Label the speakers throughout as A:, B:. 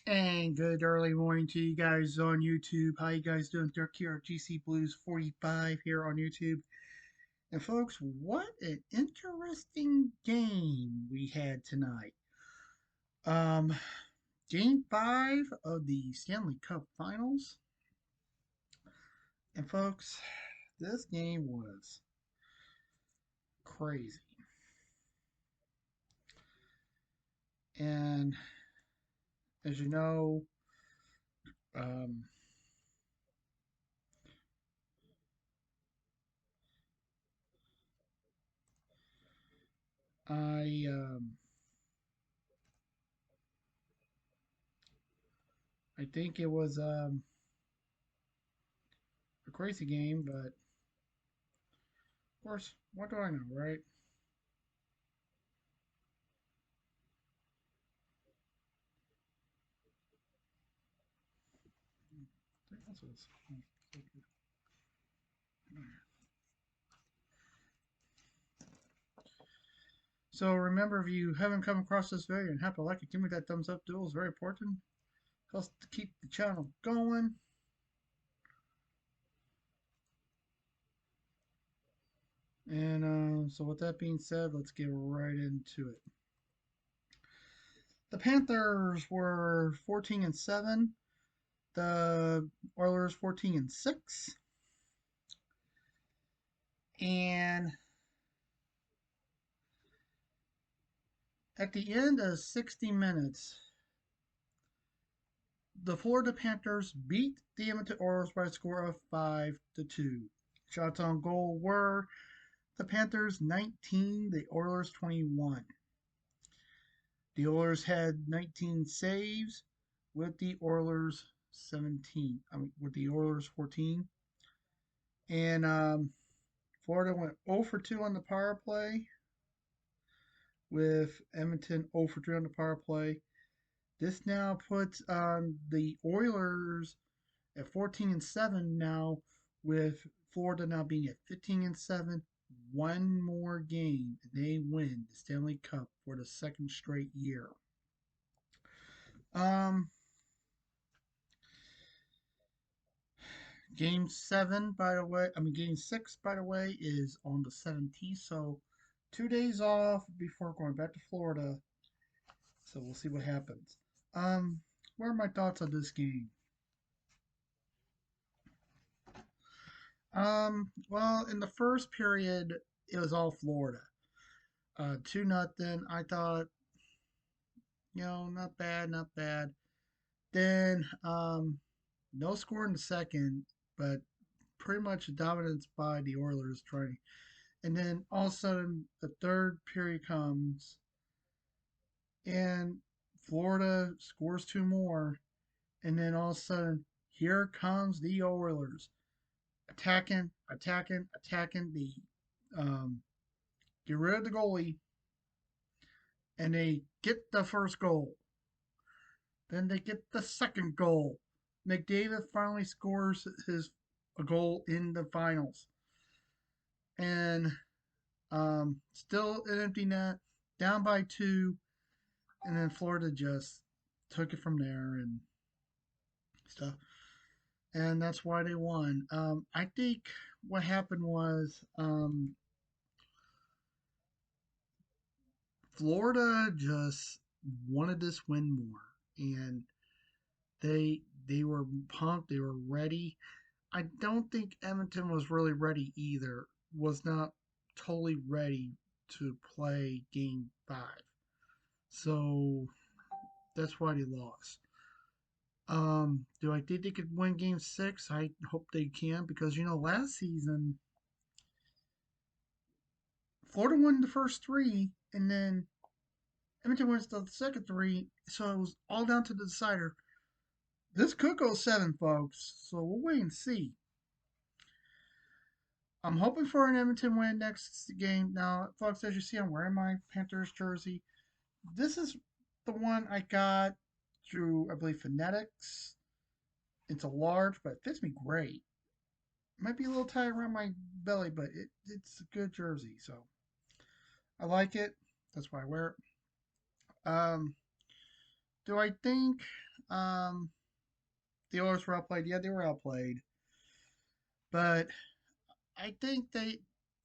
A: And good early morning to you guys on YouTube. How you guys doing? Dirk here at GC Blues 45 here on YouTube. And folks, what an interesting game we had tonight. Um, Game 5 of the Stanley Cup Finals. And folks, this game was crazy. And as you know, um, I I think it was a crazy game, but of course, what do I know, right? So remember, if you haven't come across this video and have to like it, give me that thumbs up. Duel is very important. Helps to keep the channel going. And so with that being said, let's get right into it. The Panthers were 14-7. The Oilers 14-6. And at the end of 60 minutes, the Florida Panthers beat the Edmonton Oilers by a score of 5-2. Shots on goal were the Panthers 19, the Oilers 21. The Oilers had 19 saves with the Oilers 17. With the Oilers 14. And Florida went 0 for 2 on the power play, with Edmonton 0 for 3 on the power play. This now puts the Oilers at 14-7 now, with Florida now being at 15-7. One more game and they win the Stanley Cup for the second straight year. Um, Game 6, by the way, is on the 17th. So 2 days off before going back to Florida. So we'll see what happens. Um, what are my thoughts on this game? Well, in the first period, it was all Florida. 2-0. I thought, not bad, not bad. Then, no score in the second, but pretty much dominance by the Oilers trying. And then all of a sudden, the third period comes, and Florida scores two more. And then all of a sudden, here comes the Oilers attacking, attacking, attacking. Um, get rid of the goalie, and they get the first goal. Then they get the second goal. McDavid finally scores his a goal in the finals, and still an empty net, down by two, and then Florida just took it from there and stuff, and that's why they won. I think what happened was Florida just wanted this win more, and they were pumped, they were ready. I don't think Edmonton was really ready either. Was not totally ready to play Game 5, so that's why they lost. Do I think they could win Game 6? I hope they can, because last season Florida won the first three, and then Edmonton wins the second three, so it was all down to the decider. This could go seven, folks. So we'll wait and see. I'm hoping for an Edmonton win next game. Now, folks, as you see, I'm wearing my Panthers jersey. This is the one I got through, I believe, Phonetics. It's a large, but it fits me great. It might be a little tight around my belly, but it's a good jersey. So I like it. That's why I wear it. Do I think um, the Oilers were outplayed. Yeah, they were outplayed, but I think they,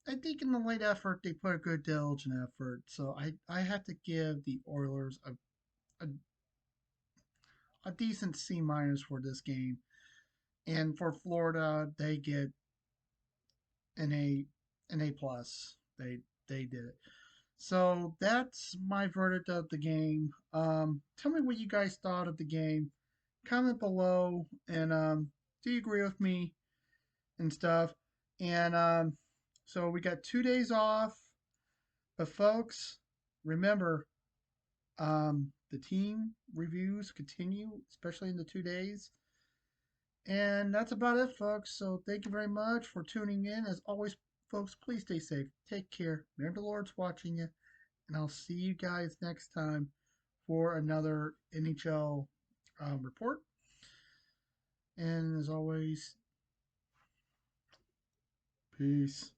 A: I think in the late effort they put a good diligent effort. So I have to give the Oilers a, a decent C minus for this game, and for Florida they get an A plus. They did it. So that's my verdict of the game. Tell me what you guys thought of the game. Comment below, and do you agree with me and stuff? And so we got 2 days off, but folks, remember, the team reviews continue, especially in the 2 days. And that's about it, folks. So thank you very much for tuning in. As always, folks, please stay safe. Take care. Remember, the Lord's watching you. And I'll see you guys next time for another NHL report. And as always, peace.